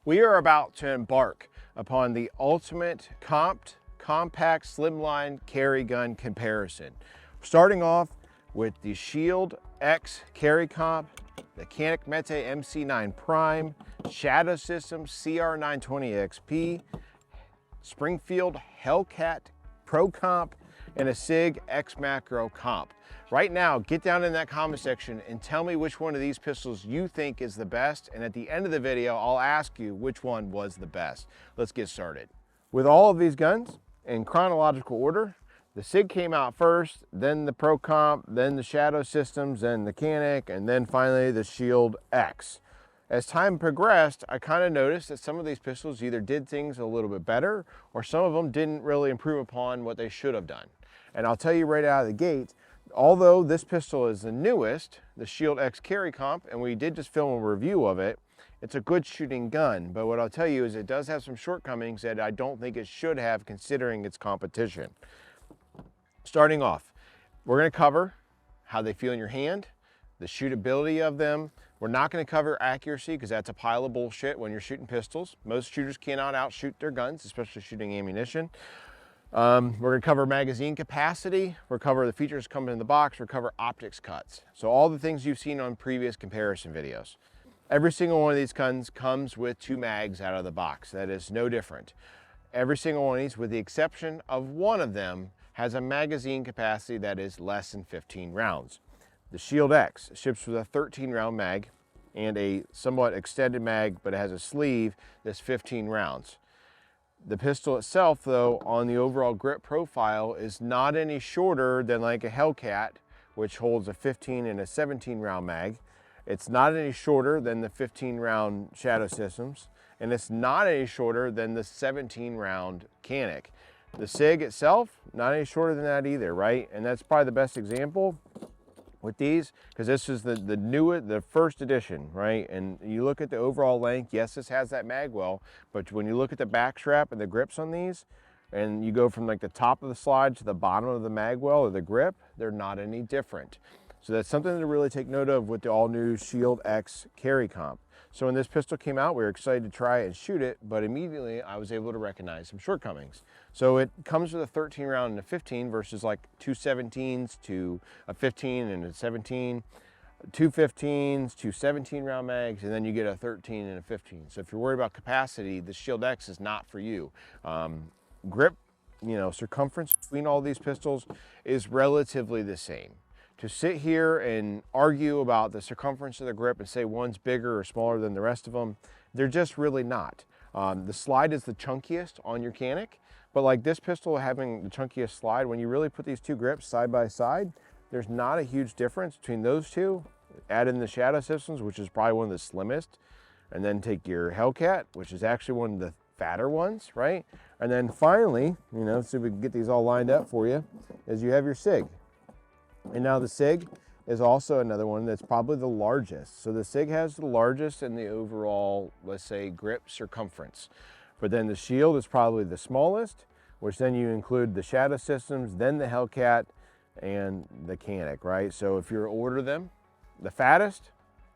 We are about to embark upon the ultimate compact slimline carry gun comparison. Starting off with the Shield X carry comp, the Canik MC9 Prime, Shadow Systems CR920XP, Springfield Hellcat Pro Comp, and a SIG X Macro Comp. Right now, get down in that comment section and tell me which one of these pistols you think is the best, and at the end of the video, I'll ask you which one was the best. Let's get started. With all of these guns, in chronological order, the SIG came out first, then the Pro Comp, then the Shadow Systems, then the Canik, and then finally the Shield X. As time progressed, I kind of noticed that some of these pistols either did things a little bit better, or some of them didn't really improve upon what they should have done. And I'll tell you right out of the gate, although this pistol is the newest, the Shield X Carry Comp, and we did just film a review of it, it's a good shooting gun. But what I'll tell you is it does have some shortcomings that I don't think it should have considering its competition. Starting off, we're going to cover how they feel in your hand, the shootability of them. We're not going to cover accuracy because that's a pile of bullshit when you're shooting pistols. Most shooters cannot outshoot their guns, especially shooting ammunition. We're going to cover magazine capacity, we'll cover the features coming in the box, we'll cover optics cuts. So all the things you've seen on previous comparison videos. Every single one of these guns comes with 2 mags out of the box. That is no different. Every single one of these, with the exception of one of them, has a magazine capacity that is less than 15 rounds. The Shield X ships with a 13 round mag and a somewhat extended mag, but it has a sleeve that's 15 rounds. The pistol itself, though, on the overall grip profile is not any shorter than like a Hellcat, which holds a 15 and a 17 round mag. It's not any shorter than the 15 round Shadow Systems, and it's not any shorter than the 17 round Canik. The SIG itself, not any shorter than that either, right? And that's probably the best example with these, because this is the first edition, right? And you look at the overall length, yes, this has that mag well, but when you look at the back strap and the grips on these, and you go from like the top of the slide to the bottom of the mag well or the grip, they're not any different. So that's something to really take note of with the all new Shield X carry comp. So when this pistol came out, we were excited to try it and shoot it, but immediately I was able to recognize some shortcomings. So it comes with a 13 round and a 15 versus like 2 17s to a 15 and a 17, 2 15s, 2 17 round mags, and then you get a 13 and a 15. So if you're worried about capacity, the Shield X is not for you. Grip, circumference between all these pistols is relatively the same. To sit here and argue about the circumference of the grip and say one's bigger or smaller than the rest of them, they're just really not. The slide is the chunkiest on your Canik, but like this pistol having the chunkiest slide, when you really put these 2 grips side by side, there's not a huge difference between those two. Add in the Shadow Systems, which is probably one of the slimmest, and then take your Hellcat, which is actually one of the fatter ones, right? And then finally, so we can get these all lined up for you, is you have your SIG. And now the SIG is also another one that's probably the largest. So the SIG has the largest in the overall, let's say, grip circumference. But then the Shield is probably the smallest, which then you include the Shadow Systems, then the Hellcat, and the Canik, right? So if you order them, the fattest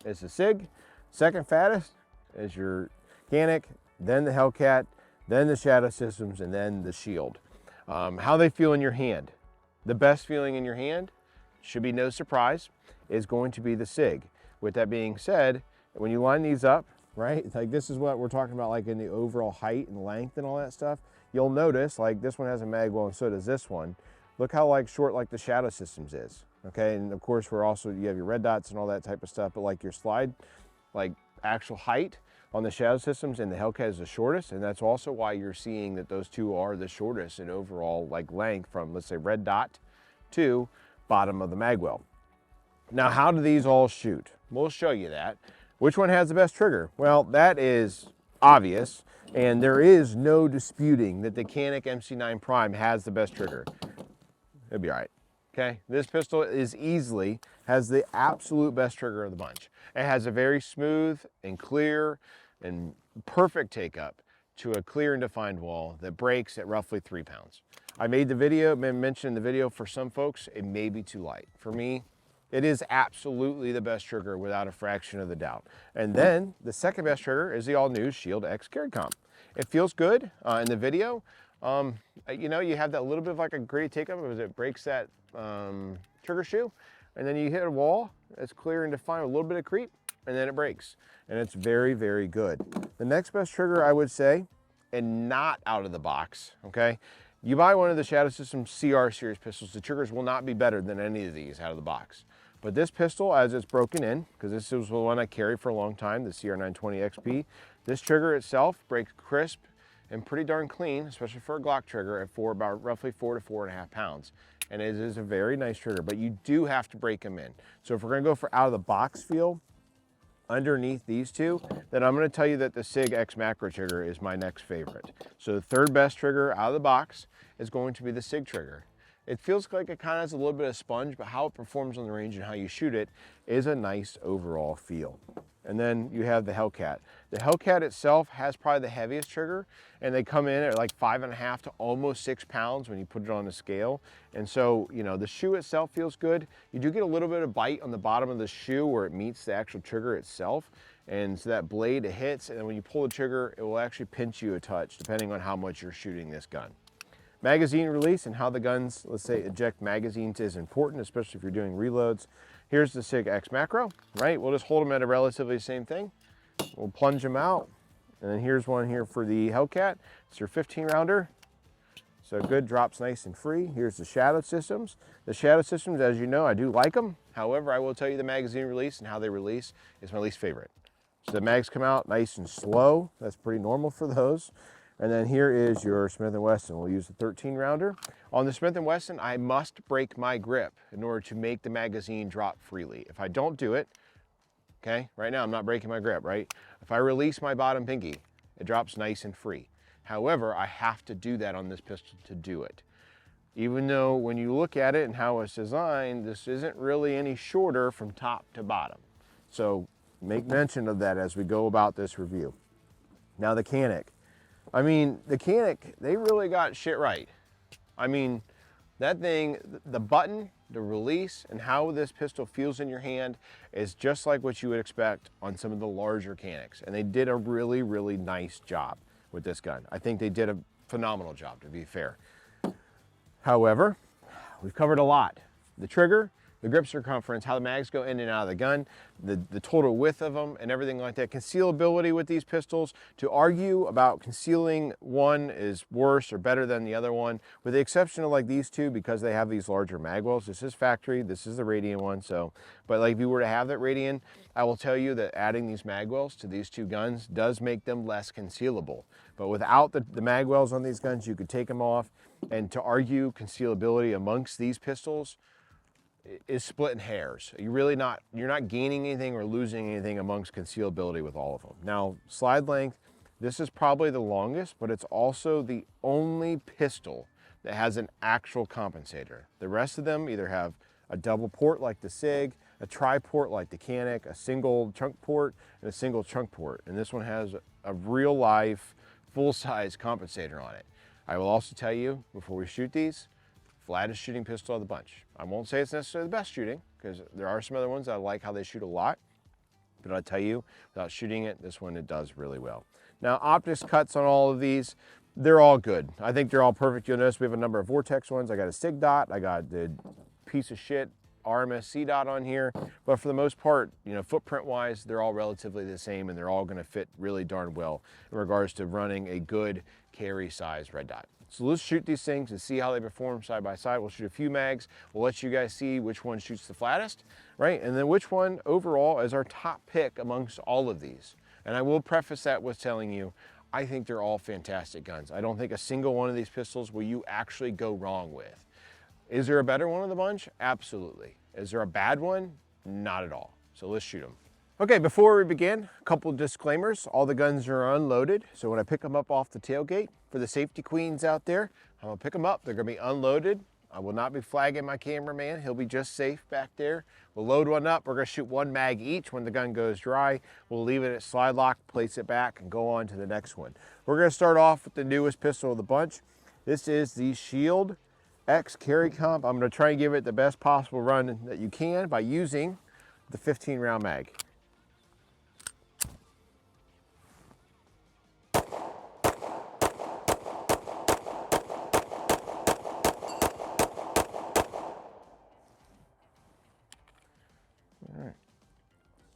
is the SIG, second fattest is your Canik, then the Hellcat, then the Shadow Systems, and then the Shield. How they feel in your hand. The best feeling in your hand, should be no surprise, is going to be the SIG. With that being said, when you line these up, right, like this is what we're talking about, like in the overall height and length and all that stuff, you'll notice like this one has a mag well and so does this one. Look how like short like the Shadow Systems is, okay? And of course you have your red dots and all that type of stuff, but like your slide, like actual height on the Shadow Systems and the Hellcat is the shortest, and that's also why you're seeing that those two are the shortest in overall like length from, let's say, red dot to bottom of the mag well. Now, how do these all shoot? We'll show you that. Which one has the best trigger? Well, that is obvious, and there is no disputing that the Canik MC9 Prime has the best trigger. It'll be all right, okay? This pistol has the absolute best trigger of the bunch. It has a very smooth and clear and perfect take up to a clear and defined wall that breaks at roughly 3 pounds. I made the video, mentioned in the video, for some folks, it may be too light. For me, It is absolutely the best trigger without a fraction of the doubt. And then the second best trigger is the all new Shield X Carry Comp. It feels good in the video. You know, you have that little bit of like a gritty take up as it breaks that trigger shoe, and then you hit a wall, it's clear and defined with a little bit of creep, and then it breaks. And it's very, very good. The next best trigger, I would say, and not out of the box, okay? You buy one of the Shadow System CR series pistols, the triggers will not be better than any of these out of the box. But this pistol, as it's broken in, because this was the one I carried for a long time, the CR920 XP, this trigger itself breaks crisp and pretty darn clean, especially for a Glock trigger at about roughly 4 to 4.5 pounds. And it is a very nice trigger, but you do have to break them in. So if we're gonna go for out of the box feel, underneath these two, then I'm going to tell you that the SIG X Macro trigger is my next favorite. So the third best trigger out of the box is going to be the SIG trigger. It feels like it kind of has a little bit of sponge, but how it performs on the range and how you shoot it is a nice overall feel. And then you have the Hellcat. The Hellcat itself has probably the heaviest trigger, and they come in at like 5.5 to almost 6 pounds when you put it on the scale. And so, you know, the shoe itself feels good. You do get a little bit of bite on the bottom of the shoe where it meets the actual trigger itself. And so that blade, it hits, and then when you pull the trigger, it will actually pinch you a touch depending on how much you're shooting this gun. Magazine release and how the guns, let's say, eject magazines is important, especially if you're doing reloads. Here's the SIG X Macro, right? We'll just hold them at a relatively same thing. We'll plunge them out. And then here's one here for the Hellcat. It's your 15 rounder. So good, drops nice and free. Here's the Shadow Systems. The Shadow Systems, as you know, I do like them. However, I will tell you the magazine release and how they release is my least favorite. So the mags come out nice and slow. That's pretty normal for those. And then here is your Smith & Wesson. We'll use the 13 rounder. On the Smith & Wesson, I must break my grip in order to make the magazine drop freely. If I don't do it, okay, right now I'm not breaking my grip, right? If I release my bottom pinky, it drops nice and free. However, I have to do that on this pistol to do it. Even though when you look at it and how it's designed, this isn't really any shorter from top to bottom. So make mention of that as we go about this review. Now the Canik. I mean, the Canik, they really got shit right. I mean, that thing, the button, the release, and how this pistol feels in your hand is just like what you would expect on some of the larger Caniks. And they did a really, really nice job with this gun. I think they did a phenomenal job, to be fair. However, we've covered a lot. The trigger, the grip circumference, how the mags go in and out of the gun, the total width of them and everything like that. Concealability with these pistols, to argue about concealing one is worse or better than the other one, with the exception of like these two because they have these larger mag wells. This is factory, this is the Radian one, so, but like if you were to have that Radian, I will tell you that adding these mag wells to these two guns does make them less concealable. But without the mag wells on these guns, you could take them off, and to argue concealability amongst these pistols is splitting hairs. You're not gaining anything or losing anything amongst concealability with all of them. Now, slide length, this is probably the longest, but it's also the only pistol that has an actual compensator. The rest of them either have a double port like the SIG, a tri-port like the Canik, a single chunk port, and a single chunk port. And this one has a real life, full-size compensator on it. I will also tell you, before we shoot these, flattest shooting pistol of the bunch. I won't say it's necessarily the best shooting, because there are some other ones that I like how they shoot a lot, but I'll tell you, without shooting it, this one, it does really well. Now, optics cuts on all of these, they're all good. I think they're all perfect. You'll notice we have a number of Vortex ones. I got a SIG dot, I got the piece of shit RMSC dot on here, but for the most part, you know, footprint wise, they're all relatively the same, and they're all gonna fit really darn well in regards to running a good carry size red dot. So let's shoot these things and see how they perform side by side. We'll shoot a few mags. We'll let you guys see which one shoots the flattest, right? And then which one overall is our top pick amongst all of these. And I will preface that with telling you, I think they're all fantastic guns. I don't think a single one of these pistols will you actually go wrong with. Is there a better one of the bunch? Absolutely. Is there a bad one? Not at all. So let's shoot them. Okay, before we begin, a couple disclaimers. All the guns are unloaded, so when I pick them up off the tailgate, for the safety queens out there, I'm gonna pick them up. They're gonna be unloaded. I will not be flagging my cameraman. He'll be just safe back there. We'll load one up. We're gonna shoot one mag each when the gun goes dry. We'll leave it at slide lock, place it back, and go on to the next one. We're gonna start off with the newest pistol of the bunch. This is the Shield X carry comp. I'm going to try and give it the best possible run that you can by using the 15 round mag.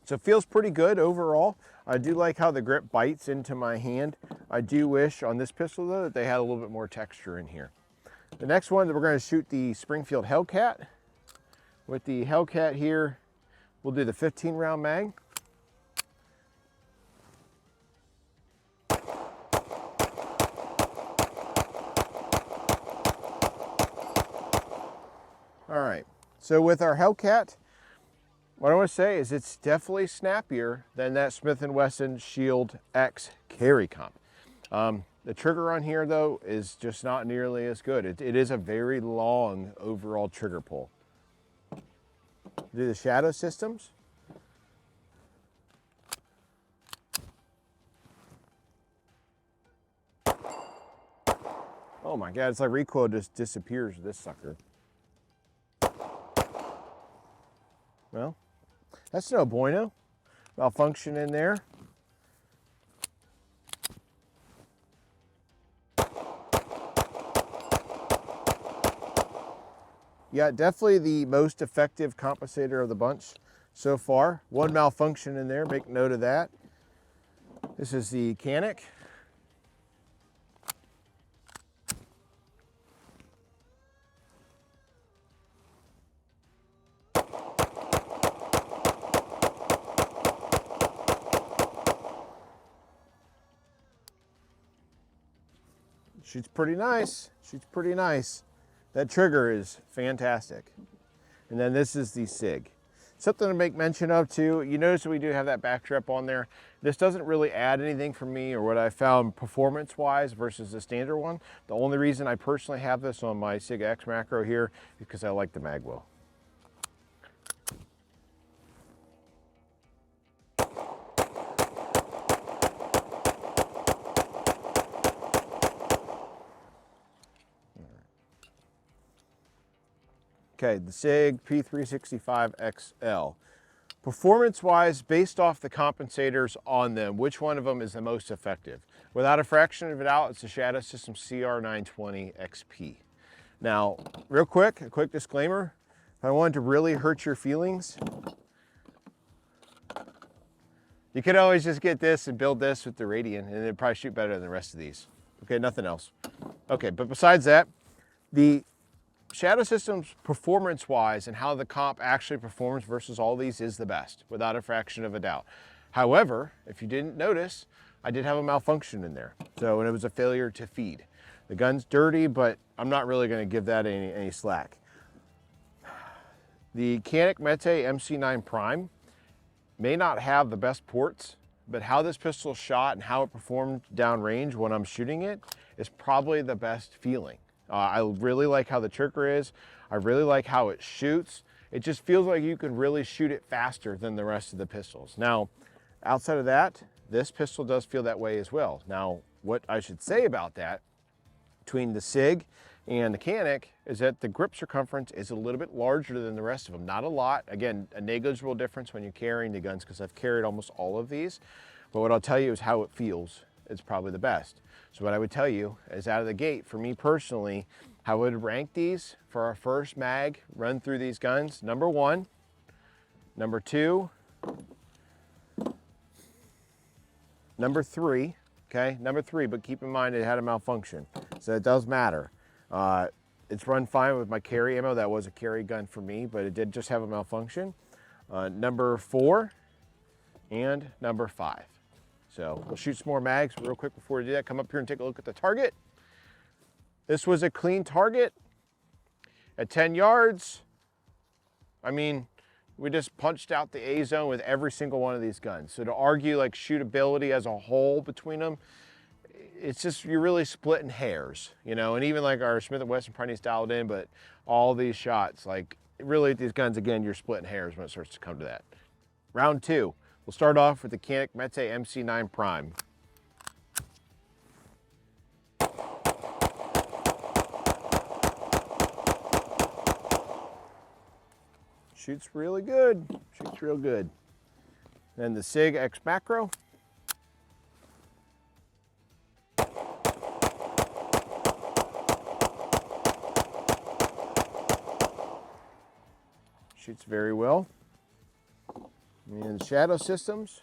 So it feels pretty good overall. I do like how the grip bites into my hand. I do wish on this pistol though that they had a little bit more texture in here. The next one that we're going to shoot the Springfield Hellcat. With the Hellcat here, we'll do the 15 round mag. All right, so with our Hellcat, what I want to say is it's definitely snappier than that Smith & Wesson Shield X carry comp. The trigger on here though is just not nearly as good. It is a very long overall trigger pull. Do the shadow systems. Oh my God, it's like recoil just disappears with this sucker. Well, that's no bueno. Malfunction in there. Yeah, definitely the most effective compensator of the bunch so far. One malfunction in there, make note of that. This is the Canik. Shoots pretty nice, shoots pretty nice. That trigger is fantastic. And then this is the SIG. Something to make mention of too, you notice that we do have that back strap on there. This doesn't really add anything for me or what I found performance-wise versus the standard one. The only reason I personally have this on my SIG X macro here is because I like the mag well. Okay, the SIG P365 XL. Performance-wise, based off the compensators on them, which one of them is the most effective? Without a fraction of a doubt, it's the Shadow System CR920 XP. Now, real quick, a quick disclaimer. If I wanted to really hurt your feelings, you could always just get this and build this with the Radian, and it'd probably shoot better than the rest of these. Okay, nothing else. Okay, but besides that, the Shadow Systems performance-wise and how the comp actually performs versus all these is the best, without a fraction of a doubt. However, if you didn't notice, I did have a malfunction in there. So, and it was a failure to feed. The gun's dirty, but I'm not really going to give that any slack. The Canik MC9 Prime may not have the best ports, but how this pistol shot and how it performed downrange when I'm shooting it is probably the best feeling. I really like how the trigger is. I really like how it shoots. It just feels like you can really shoot it faster than the rest of the pistols. Now, outside of that, this pistol does feel that way as well. Now, what I should say about that, between the SIG and the Canik, is that the grip circumference is a little bit larger than the rest of them. Not a lot. Again, a negligible difference when you're carrying the guns because I've carried almost all of these. But what I'll tell you is how it feels. It's probably the best. So what I would tell you is out of the gate, for me personally, how I would rank these for our first mag run through these guns. Number 1, number 2, number 3, okay? Number 3, but keep in mind it had a malfunction, so it does matter. It's run fine with my carry ammo. That was a carry gun for me, but it did just have a malfunction. Number 4 and number 5. So we'll shoot some more mags real quick before we do that. Come up here and take a look at the target. This was a clean target at 10 yards. I mean, we just punched out the A zone with every single one of these guns. So to argue like shootability as a whole between them, it's just, you're really splitting hairs, you know, and even like our Smith & Wesson probably needs dialed in, but all these shots, like really these guns, again, you're splitting hairs when it starts to come to that. Round 2. We'll start off with the Canik MC9 Prime. Shoots really good. Shoots real good. Then the SIG X Macro. Shoots very well. And the Shadow Systems.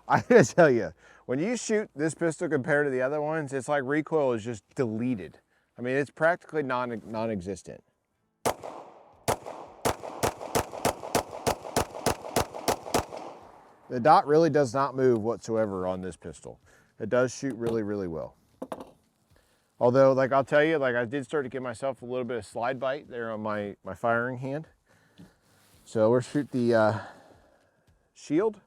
I gotta tell you, when you shoot this pistol compared to the other ones, it's like recoil is just deleted. I mean, it's practically non-existent. The dot really does not move whatsoever on this pistol. It does shoot really, really well. Although, like I'll tell you, like I did start to give myself a little bit of slide bite there on my firing hand. So we'll shoot the shield.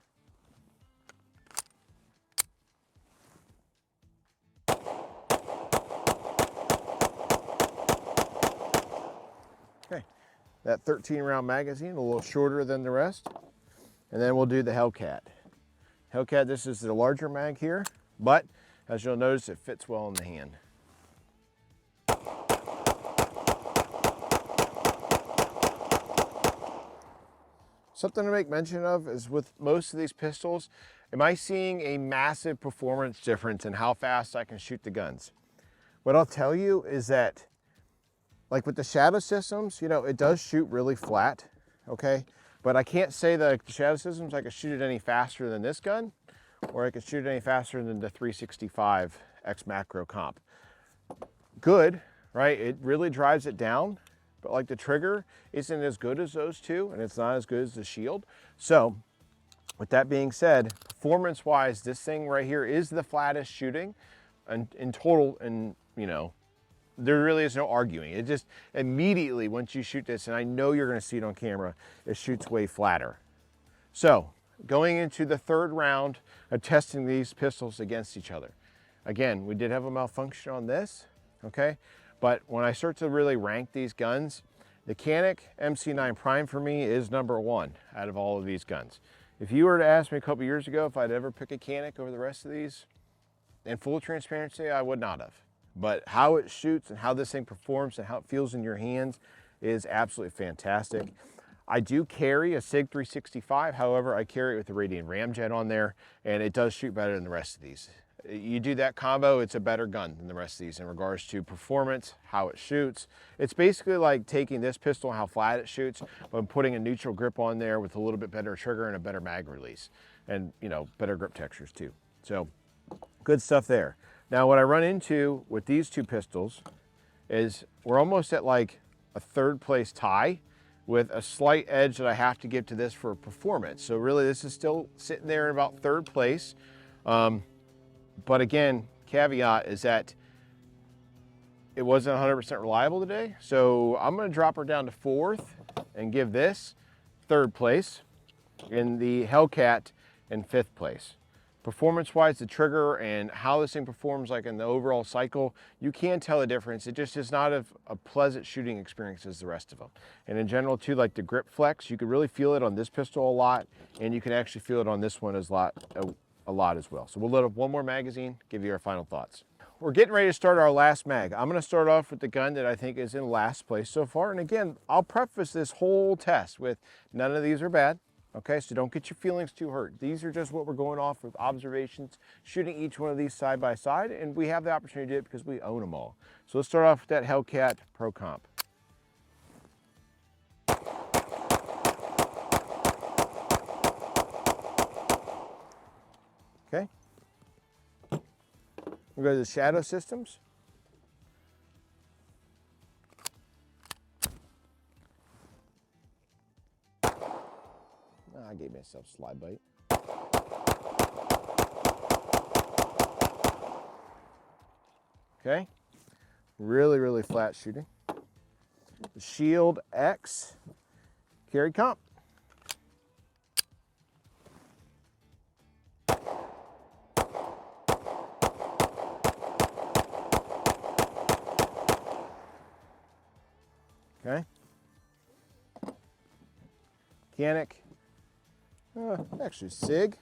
Okay, that 13 round magazine, a little shorter than the rest. And then we'll do the Hellcat. Hellcat, this is the larger mag here, but as you'll notice, it fits well in the hand. Something to make mention of is with most of these pistols, am I seeing a massive performance difference in how fast I can shoot the guns? What I'll tell you is that, like with the Shadow Systems, you know, it does shoot really flat, okay? But I can't say that the Shadow Systems, I can shoot it any faster than this gun, or I can shoot it any faster than the 365 X Macro Comp. Good, right? It really drives it down. But like the trigger isn't as good as those two, and it's not as good as the shield. So with that being said, performance wise, this thing right here is the flattest shooting and in total. And you know, there really is no arguing. It just immediately, once you shoot this, and I know you're going to see it on camera, it shoots way flatter. So going into the third round of testing these pistols against each other. Again, we did have a malfunction on this, okay? But when I start to really rank these guns, the Canik MC9 Prime for me is #1 out of all of these guns. If you were to ask me a couple years ago if I'd ever pick a Canik over the rest of these, in full transparency, I would not have. But how it shoots and how this thing performs and how it feels in your hands is absolutely fantastic. I do carry a SIG 365, however, I carry it with the Radiant Ramjet on there, and it does shoot better than the rest of these. You do that combo, it's a better gun than the rest of these in regards to performance, how it shoots. It's basically like taking this pistol and how flat it shoots, but putting a neutral grip on there with a little bit better trigger and a better mag release. And, you know, better grip textures too. So, good stuff there. Now, what I run into with these two pistols is we're almost at like a third place tie with a slight edge that I have to give to this for performance. So really, this is still sitting there in about third place. But again, caveat is that it wasn't 100% reliable today. So I'm gonna drop her down to fourth and give this third place, in the Hellcat in fifth place. Performance-wise, the trigger and how this thing performs like in the overall cycle, you can tell the difference. It just is not a pleasant shooting experience as the rest of them. And in general too, like the grip flex, you can really feel it on this pistol a lot, and you can actually feel it on this one a lot as well. So we'll load up one more magazine, give you our final thoughts. We're getting ready to start our last mag. I'm gonna start off with the gun that I think is in last place so far. And again, I'll preface this whole test with none of these are bad. Okay, so don't get your feelings too hurt. These are just what we're going off with observations, shooting each one of these side by side, and we have the opportunity to do it because we own them all. So let's start off with that Hellcat Pro Comp. Okay. We'll go to the Shadow Systems. I gave myself a slide bite. Okay, really, really flat shooting. The Shield X Carry Comp. Okay. Canik. Actually, SIG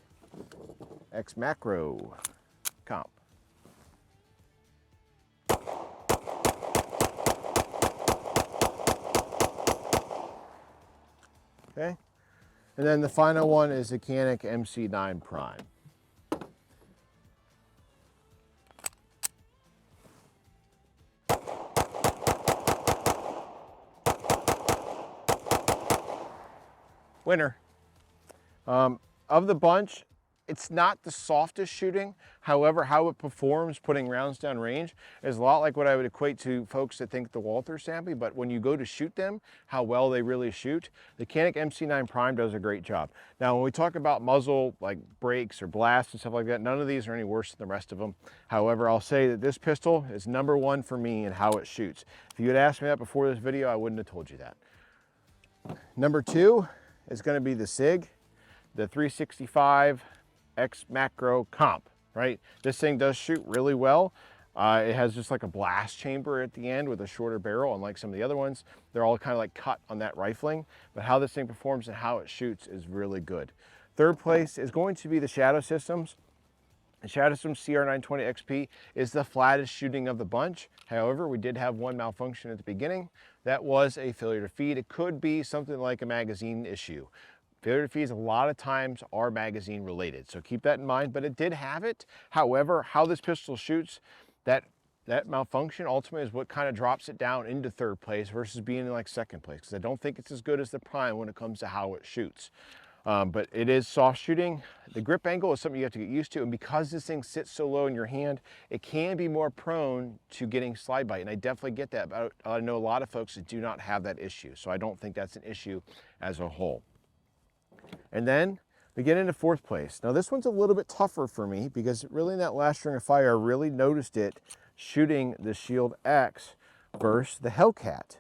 X Macro Comp. okay? And then the final one is the Canik MC9 Prime. Winner. Of the bunch, it's not the softest shooting. However, how it performs putting rounds down range is a lot like what I would equate to folks that think the Walther's snappy, but when you go to shoot them, how well they really shoot, the Canik MC9 Prime does a great job. Now, when we talk about muzzle, like breaks or blasts and stuff like that, none of these are any worse than the rest of them. However, I'll say that this pistol is #1 for me in how it shoots. If you had asked me that before this video, I wouldn't have told you that. #2 is going to be the SIG, the 365 X macro comp, right? This thing does shoot really well. It has just like a blast chamber at the end with a shorter barrel, unlike some of the other ones. They're all kind of like cut on that rifling, but how this thing performs and how it shoots is really good. Third place is going to be the Shadow Systems. The Shadow Systems CR920 XP is the flattest shooting of the bunch. However, we did have one malfunction at the beginning. That was a failure to feed. It could be something like a magazine issue. Failure to feeds a lot of times are magazine related, so keep that in mind, but it did have it. However, how this pistol shoots, that malfunction ultimately is what kind of drops it down into third place versus being in like second place, because I don't think it's as good as the Prime when it comes to how it shoots. But it is soft shooting. The grip angle is something you have to get used to, and because this thing sits so low in your hand, it can be more prone to getting slide bite, and I definitely get that, but I know a lot of folks that do not have that issue, so I don't think that's an issue as a whole. And then we get into fourth place. Now this one's a little bit tougher for me because really in that last string of fire, I really noticed it shooting the Shield X versus the Hellcat.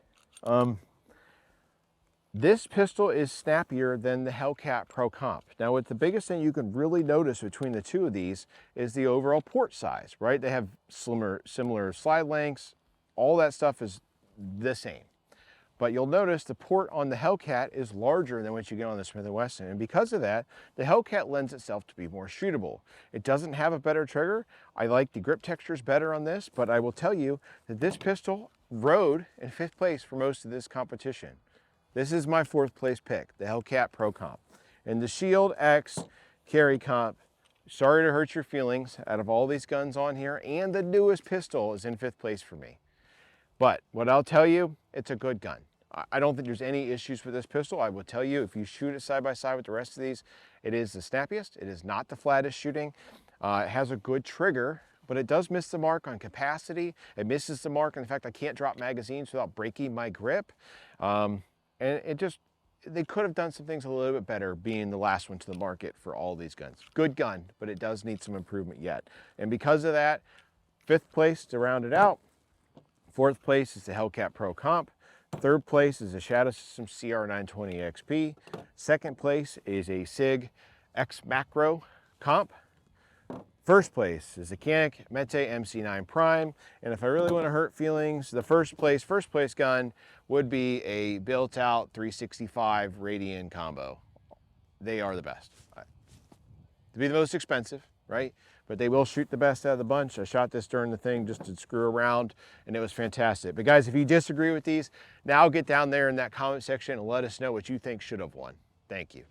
This pistol is snappier than the Hellcat Pro Comp. Now, what the biggest thing you can really notice between the two of these is the overall port size, right? They have similar slide lengths. All that stuff is the same. But you'll notice the port on the Hellcat is larger than what you get on the Smith & Wesson. And because of that, the Hellcat lends itself to be more shootable. It doesn't have a better trigger. I like the grip textures better on this, but I will tell you that this pistol rode in 5th place for most of this competition. This is my 4th place pick, the Hellcat Pro Comp. And the Shield X Carry Comp, sorry to hurt your feelings, out of all these guns on here, and the newest pistol is in 5th place for me. But what I'll tell you, it's a good gun. I don't think there's any issues with this pistol. I will tell you, if you shoot it side by side with the rest of these, it is the snappiest. It is not the flattest shooting. It has a good trigger, but it does miss the mark on capacity. It misses the mark on the fact I can't drop magazines without breaking my grip. And they could have done some things a little bit better being the last one to the market for all these guns. Good gun, but it does need some improvement yet. And because of that, 5th place to round it out. 4th place is the Hellcat Pro Comp. 3rd place is the Shadow Systems CR920 XP. 2nd place is a SIG X Macro Comp. 1st place is the Canik MC9 Prime. And if I really want to hurt feelings, the first place gun would be a built out 365 Radian combo. They are the best. To be the most expensive, right? But they will shoot the best out of the bunch. I shot this during the thing just to screw around, and it was fantastic. But guys, if you disagree with these, now get down there in that comment section and let us know what you think should have won. Thank you.